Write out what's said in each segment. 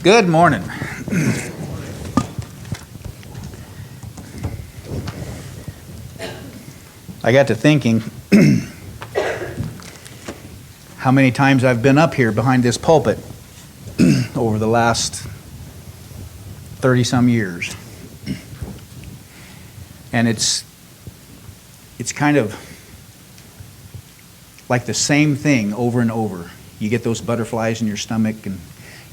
Good morning. I got to thinking how many times I've been up here behind this pulpit over the last 30-some years. And it's kind of like the same thing over and over. You get those butterflies in your stomach and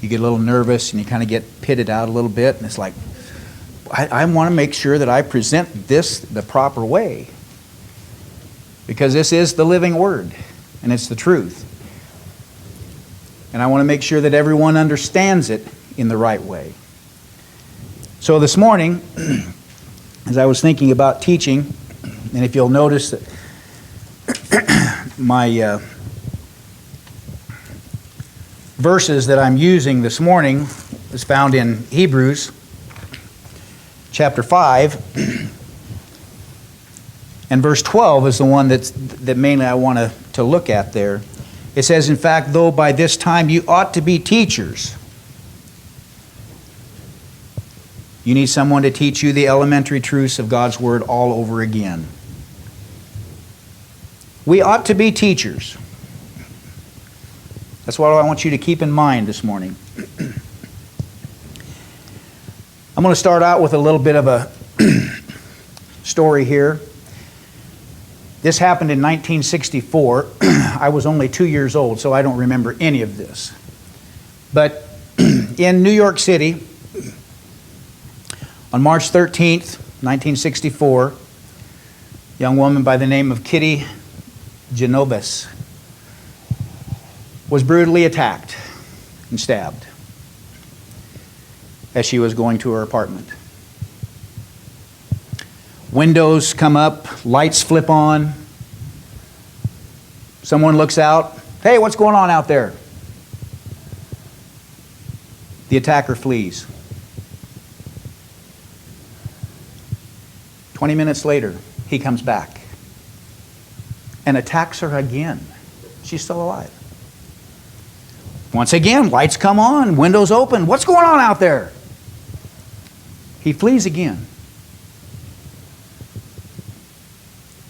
you get a little nervous and you kind of get pitted out a little bit, and it's like, I want to make sure that I present this the proper way, because this is the living Word and it's the truth. And I want to make sure that everyone understands it in the right way. So this morning, as I was thinking about teaching, and if you'll notice that my verses that I'm using this morning is found in Hebrews chapter 5, and verse 12 is the one that mainly I want to look at there. It says, in fact, though by this time you ought to be teachers. You need someone to teach you the elementary truths of God's Word all over again. We ought to be teachers. That's what I want you to keep in mind this morning. I'm going to start out with a little bit of a story here. This happened in 1964. I was only 2 years old, so I don't remember any of this. But in New York City, on March 13th, 1964, a young woman by the name of Kitty Genovese was brutally attacked and stabbed as she was going to her apartment. Windows come up, lights flip on. Someone looks out. Hey, what's going on out there? The attacker flees. 20 minutes later, he comes back and attacks her again. She's still alive. Once again, lights come on, windows open. What's going on out there? He flees again.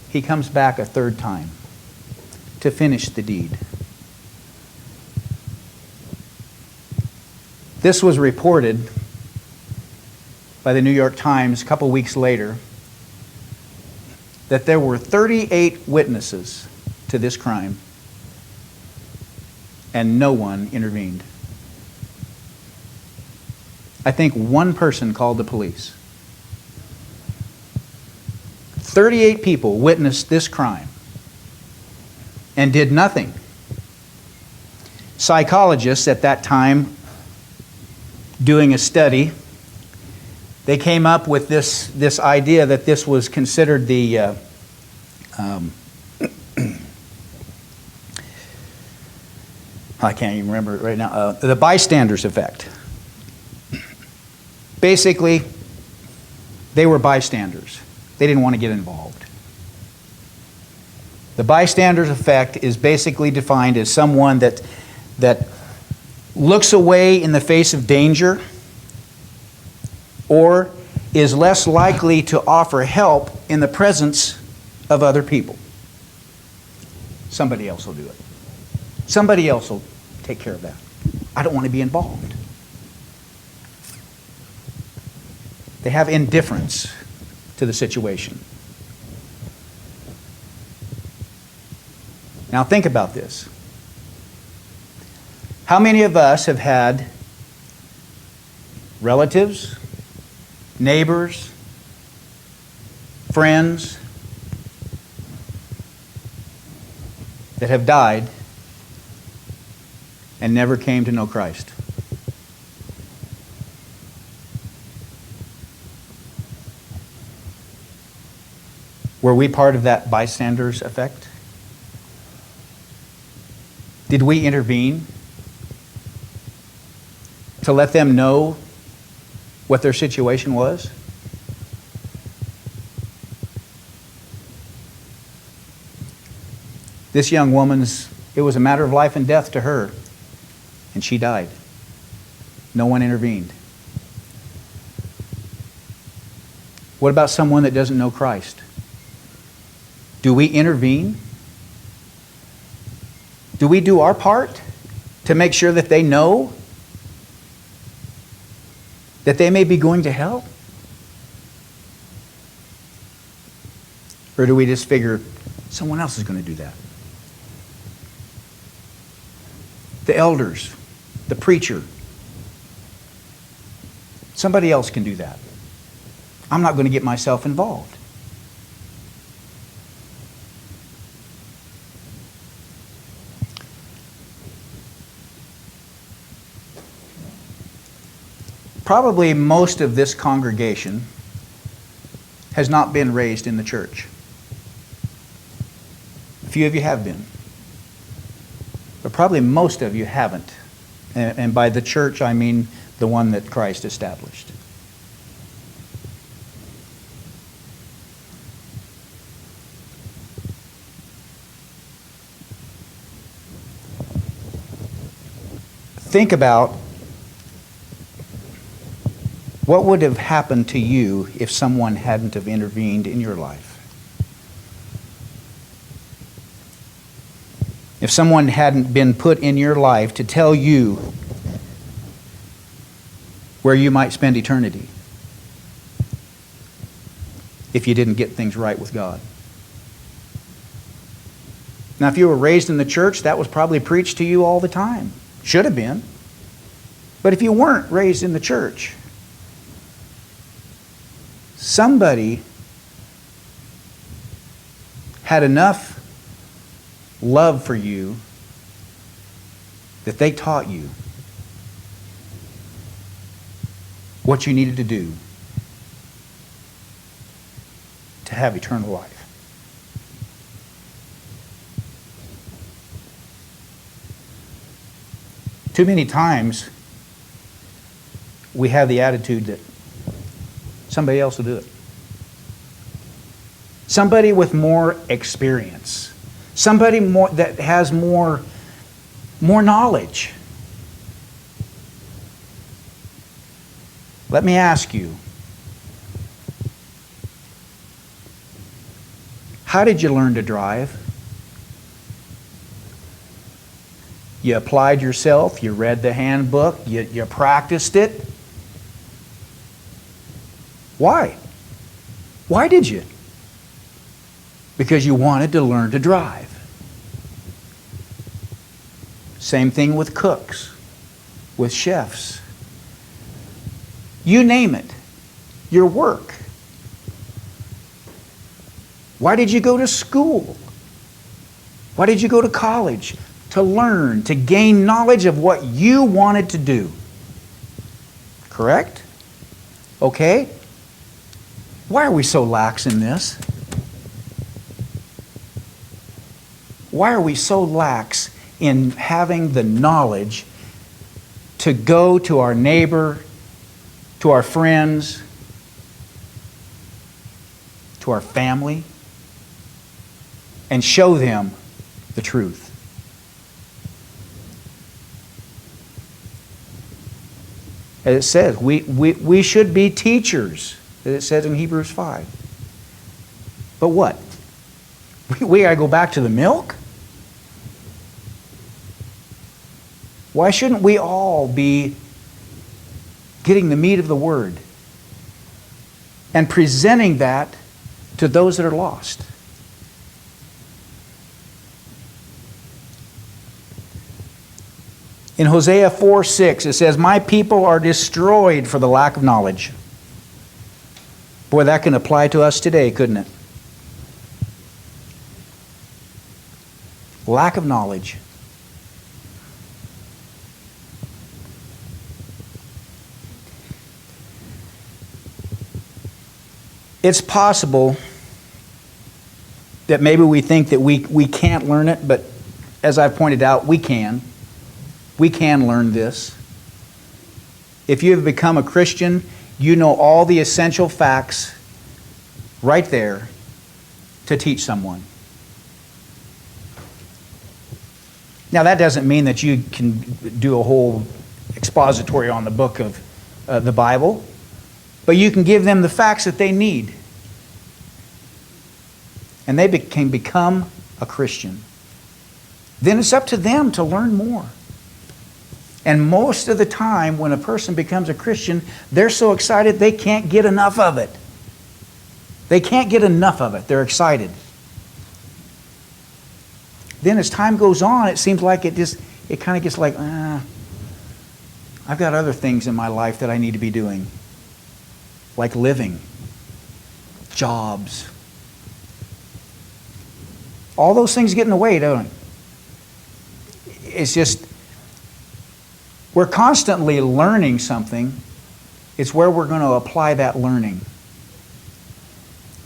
He comes back a third time to finish the deed. This was reported by the New York Times a couple weeks later that there were 38 witnesses to this crime, and no one intervened. I think one person called the police. 38 people witnessed this crime and did nothing. Psychologists at that time, doing a study, they came up with this idea that this was considered the I can't even remember it right now. The Bystanders effect. Basically, they were bystanders. They didn't want to get involved. The bystanders effect is basically defined as someone that looks away in the face of danger or is less likely to offer help in the presence of other people. Somebody else will do it. Somebody else will take care of that. I don't want to be involved. They have indifference to the situation. Now think about this. How many of us have had relatives, neighbors, friends that have died and never came to know Christ? Were we part of that bystanders effect? Did we intervene to let them know what their situation was? This young woman's, it was a matter of life and death to her, and she died. No one intervened. What about someone that doesn't know Christ? Do we intervene? Do we do our part to make sure that they know that they may be going to hell? Or do we just figure someone else is going to do that? The elders, the preacher, somebody else can do that. I'm not going to get myself involved. Probably most of this congregation has not been raised in the church. A few of you have been. But probably most of you haven't. And by the church, I mean the one that Christ established. Think about what would have happened to you if someone hadn't have intervened in your life. If someone hadn't been put in your life to tell you where you might spend eternity if you didn't get things right with God. Now, if you were raised in the church, that was probably preached to you all the time. Should have been. But if you weren't raised in the church, somebody had enough love for you that they taught you what you needed to do to have eternal life. Too many times we have the attitude that somebody else will do it. Somebody with more experience. Somebody that has more knowledge. Let me ask you, how did you learn to drive? You applied yourself, you read the handbook, you practiced it. Why? Why did you? Because you wanted to learn to drive. Same thing with cooks, with chefs. You name it, your work. Why did you go to school? Why did you go to college? To learn, to gain knowledge of what you wanted to do. Correct? Okay? Why are we so lax in this? Why are we so lax in having the knowledge to go to our neighbor, to our friends, to our family, and show them the truth? As it says, we should be teachers, as it says in Hebrews 5. But what? We got to go back to the milk? Why shouldn't we all be getting the meat of the Word and presenting that to those that are lost? In Hosea 4:6, it says, "My people are destroyed for the lack of knowledge." Boy, that can apply to us today, couldn't it? Lack of knowledge. It's possible that maybe we think that we can't learn it, but as I've pointed out, we can. We can learn this. If you have become a Christian, you know all the essential facts right there to teach someone. Now, that doesn't mean that you can do a whole expository on the book of the Bible, but you can give them the facts that they need. And they can become a Christian. Then it's up to them to learn more. And most of the time when a person becomes a Christian, they're so excited they can't get enough of it. They can't get enough of it. They're excited. Then as time goes on, it seems like it kind of gets like, I've got other things in my life that I need to be doing. Like living, jobs. All those things get in the way, don't they? It's just, we're constantly learning something. It's where we're going to apply that learning.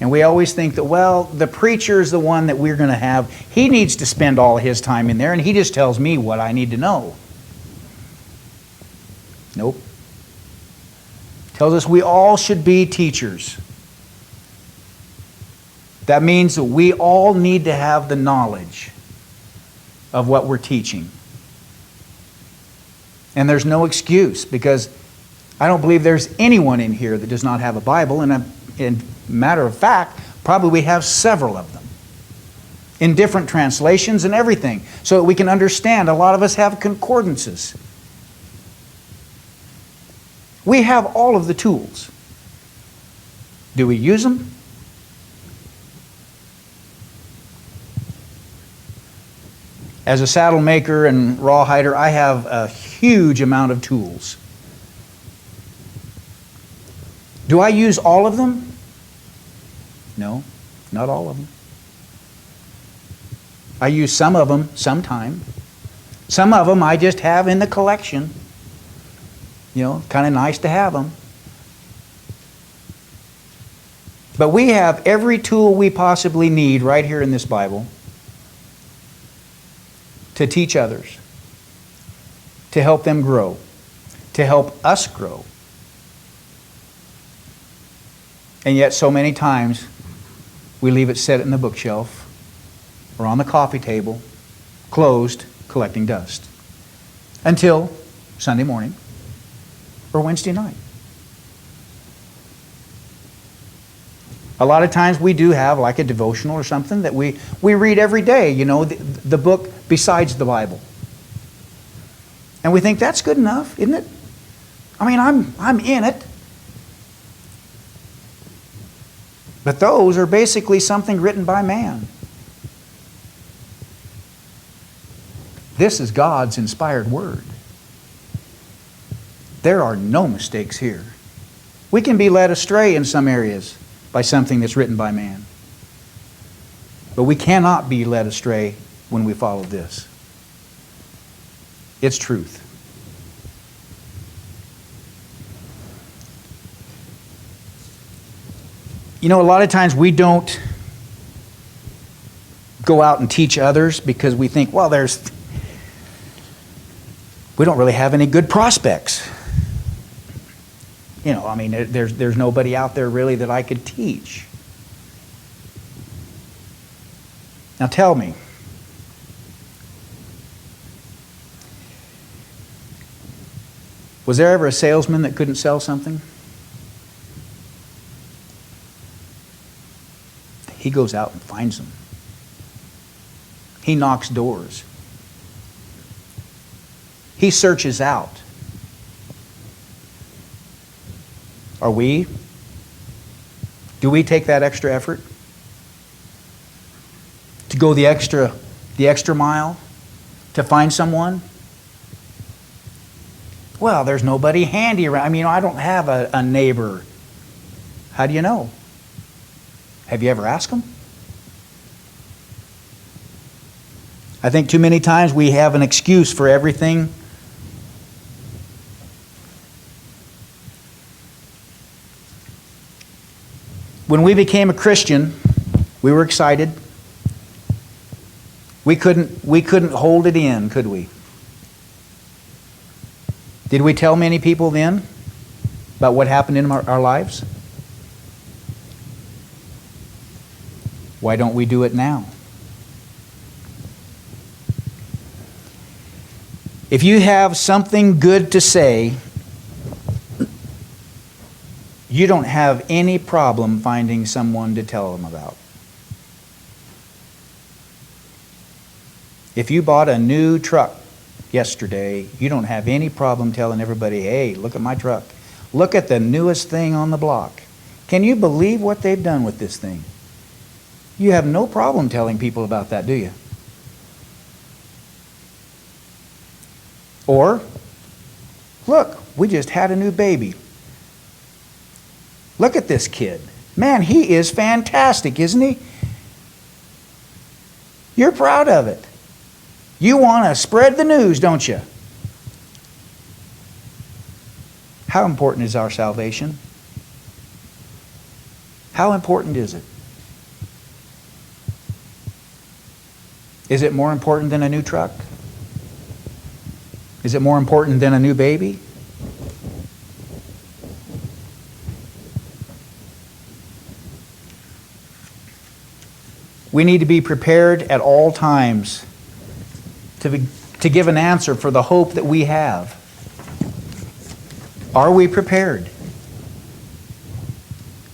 And we always think that, well, the preacher is the one that we're going to have. He needs to spend all his time in there, and he just tells me what I need to know. Nope. Tells us we all should be teachers. That means that we all need to have the knowledge of what we're teaching. And there's no excuse, because I don't believe there's anyone in here that does not have a Bible, and in matter of fact, probably we have several of them in different translations and everything, so that we can understand. A lot of us have concordances. We have all of the tools. Do we use them? As a saddle maker and rawhider, I have a huge amount of tools. Do I use all of them? No, not all of them. I use some of them sometime. Some of them I just have in the collection. You know, kind of nice to have them. But we have every tool we possibly need right here in this Bible to teach others, to help them grow, to help us grow. And yet so many times we leave it set in the bookshelf or on the coffee table, closed, collecting dust, until Sunday morning or Wednesday night. A lot of times we do have like a devotional or something that we read every day, you know, the book besides the Bible. And we think that's good enough, isn't it? I mean, I'm in it. But those are basically something written by man. This is God's inspired word. There are no mistakes here. We can be led astray in some areas by something that's written by man. But we cannot be led astray when we follow this. It's truth. You know, a lot of times we don't go out and teach others because we think, well, we don't really have any good prospects. You know, I mean, there's nobody out there really that I could teach. Now tell me, was there ever a salesman that couldn't sell something? He goes out and finds them. He knocks doors. He searches out. Are we? Do we take that extra effort? To go the extra mile? To find someone? Well, there's nobody handy around. I mean, I don't have a neighbor. How do you know? Have you ever asked them? I think too many times we have an excuse for everything. When we became a Christian, we were excited. We couldn't hold it in, could we? Did we tell many people then about what happened in our lives? Why don't we do it now? If you have something good to say, you don't have any problem finding someone to tell them about. If you bought a new truck yesterday, you don't have any problem telling everybody, hey, look at my truck. Look at the newest thing on the block. Can you believe what they've done with this thing? You have no problem telling people about that, do you? Or, look, we just had a new baby. Look at this kid. Man, he is fantastic, isn't he? You're proud of it. You want to spread the news, don't you? How important is our salvation? How important is it? Is it more important than a new truck? Is it more important than a new baby? We need to be prepared at all times to give an answer for the hope that we have. Are we prepared?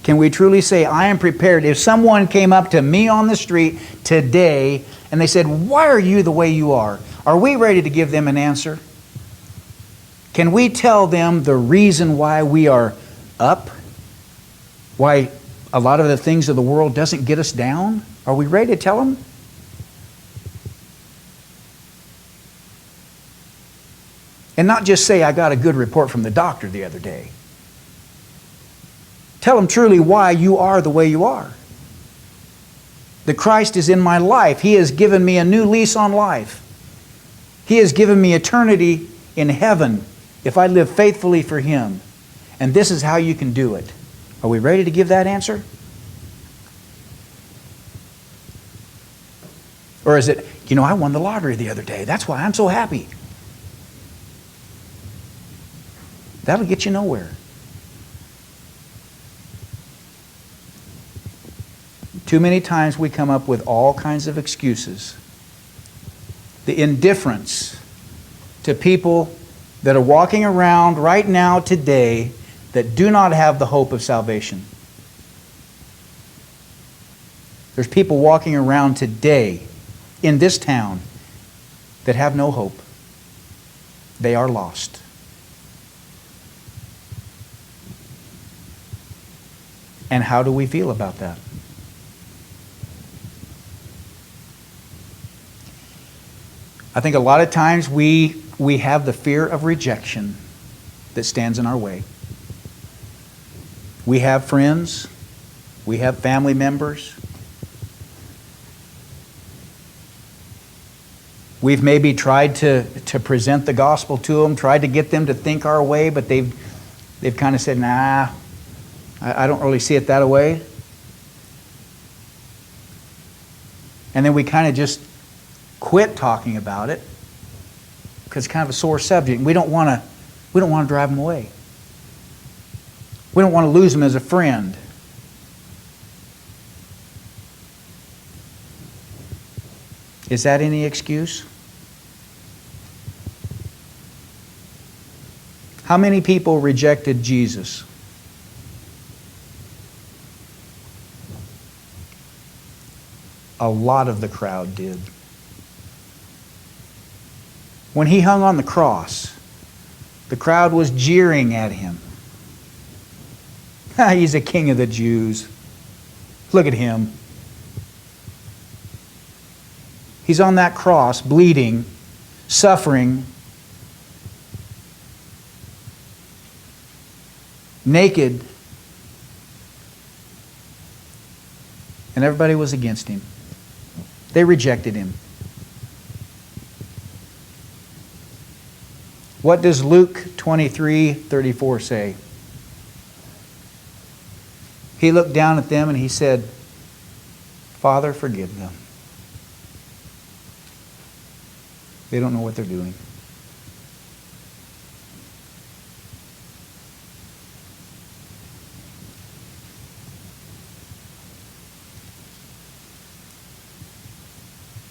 Can we truly say, I am prepared? If someone came up to me on the street today and they said, why are you the way you are we ready to give them an answer? Can we tell them the reason why we are up? Why a lot of the things of the world doesn't get us down? Are we ready to tell them? And not just say, I got a good report from the doctor the other day. Tell them truly why you are the way you are. That Christ is in my life. He has given me a new lease on life. He has given me eternity in heaven if I live faithfully for Him. And this is how you can do it. Are we ready to give that answer? Or is it, I won the lottery the other day. That's why I'm so happy. That'll get you nowhere. Too many times we come up with all kinds of excuses. The indifference to people that are walking around right now today that do not have the hope of salvation. There's people walking around today in this town that have no hope. They are lost. And how do we feel about that? I think a lot of times we have the fear of rejection that stands in our way. We have friends. We have family members. We've maybe tried to present the gospel to them, tried to get them to think our way, but they've kind of said, nah, I don't really see it that way. And then we kind of just quit talking about it because it's kind of a sore subject. We don't want to drive them away. We don't want to lose them as a friend. Is that any excuse? How many people rejected Jesus? A lot of the crowd did. When He hung on the cross, the crowd was jeering at Him. He's a king of the Jews. Look at Him. He's on that cross, bleeding, suffering, naked, and everybody was against Him. They rejected Him. What does Luke 23:34 say? He looked down at them and He said, Father, forgive them. They don't know what they're doing.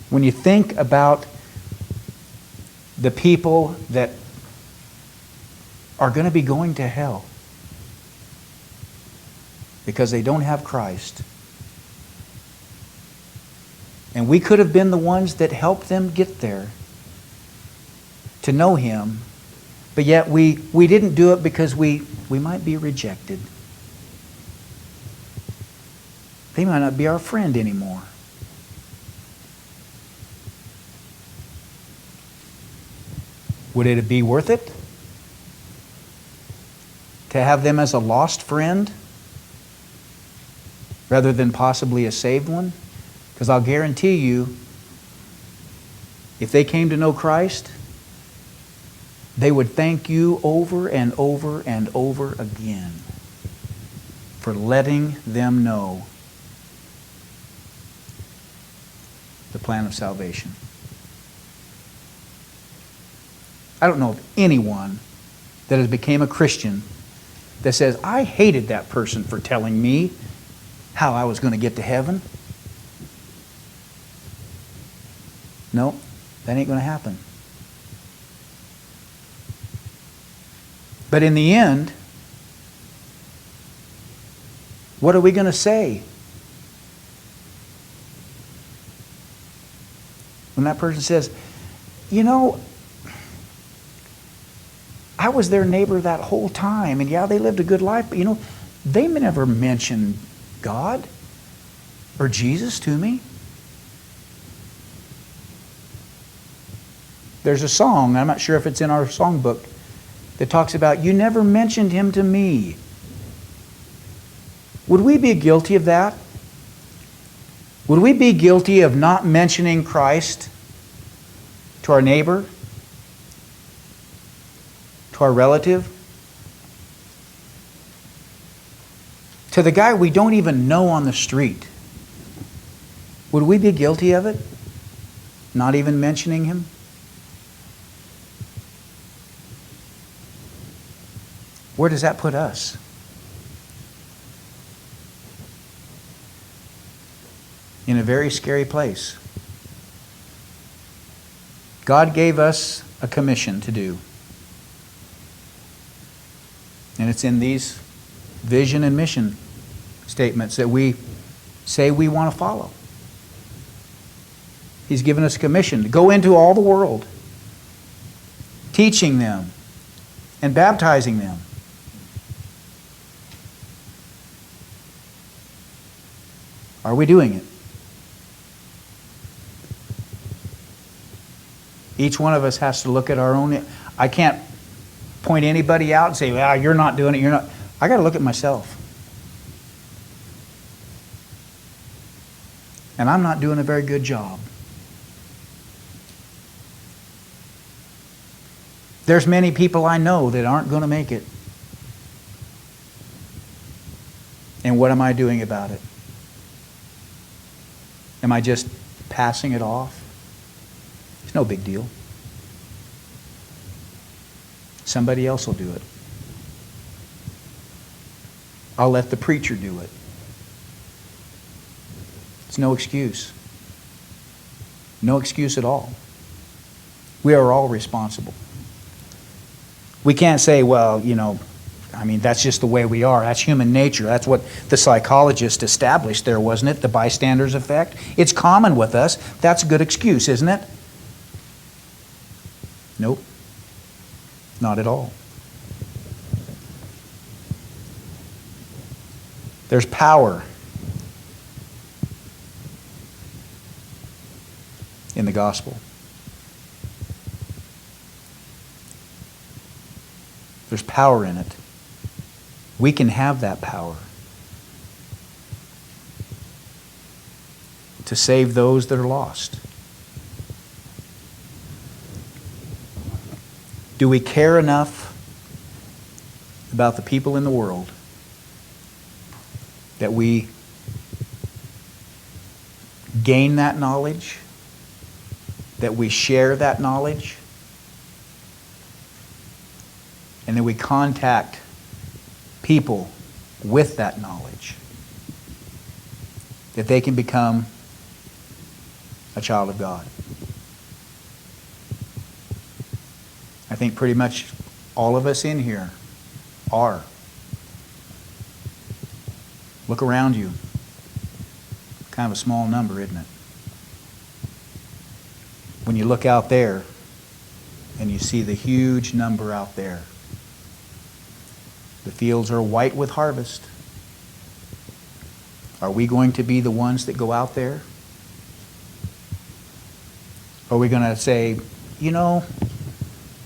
When you think about the people that are going to be going to hell because they don't have Christ. And we could have been the ones that helped them get there to know Him, but yet we didn't do it because we might be rejected. They might not be our friend anymore. Would it be worth it to have them as a lost friend rather than possibly a saved one? Because I'll guarantee you, if they came to know Christ, they would thank you over and over and over again for letting them know the plan of salvation. I don't know of anyone that has become a Christian that says, I hated that person for telling me how I was going to get to heaven. No, that ain't going to happen. But in the end, what are we going to say? When that person says, you know, I was their neighbor that whole time, and yeah, they lived a good life, but you know, they never mentioned God or Jesus to me. There's a song, I'm not sure if it's in our songbook, that talks about, you never mentioned Him to me. Would we be guilty of that? Would we be guilty of not mentioning Christ to our neighbor? To our relative? To the guy we don't even know on the street? Would we be guilty of it? Not even mentioning Him? Where does that put us? In a very scary place. God gave us a commission to do. And it's in these vision and mission statements that we say we want to follow. He's given us a commission to go into all the world, teaching them and baptizing them. Are we doing it? Each one of us has to look at our own. I can't point anybody out and say, well, you're not doing it, you're not. I got to look at myself. And I'm not doing a very good job. There's many people I know that aren't going to make it. And what am I doing about it? Am I just passing it off? It's no big deal. Somebody else will do it. I'll let the preacher do it. It's no excuse. No excuse at all. We are all responsible. We can't say, well, you know, I mean, that's just the way we are. That's human nature. That's what the psychologist established there, wasn't it? The Bystanders effect. It's common with us. That's a good excuse, isn't it? Nope. Not at all. There's power in the gospel. There's power in it. We can have that power to save those that are lost. Do we care enough about the people in the world that we gain that knowledge, that we share that knowledge, and that we contact people with that knowledge, that they can become a child of God? think pretty much all of us in here are. Look around you. Kind of a small number, isn't it? When you look out there and you see the huge number out there, the fields are white with harvest. Are we going to be the ones that go out there? Are we going to say, you know,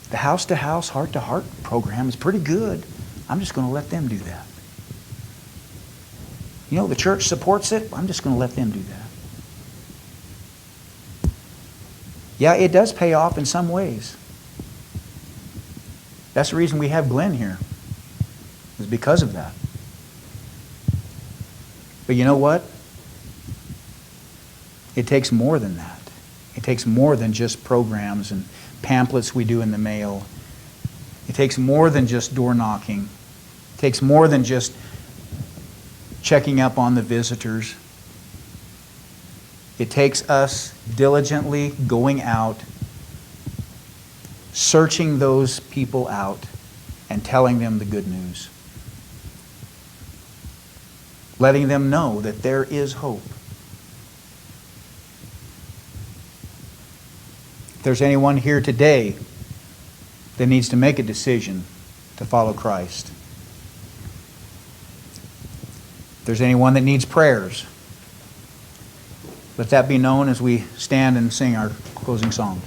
the house-to-house, heart-to-heart program is pretty good. I'm just going to let them do that. You know, the church supports it. I'm just going to let them do that. Yeah, it does pay off in some ways. That's the reason we have Glenn here, is because of that. But you know what? It takes more than that. It takes more than just programs and pamphlets we do in the mail. It takes more than just door knocking. It takes more than just checking up on the visitors. It takes us diligently going out, searching those people out, and telling them the good news. Letting them know that there is hope. If there's anyone here today that needs to make a decision to follow Christ, if there's anyone that needs prayers, let that be known as we stand and sing our closing song.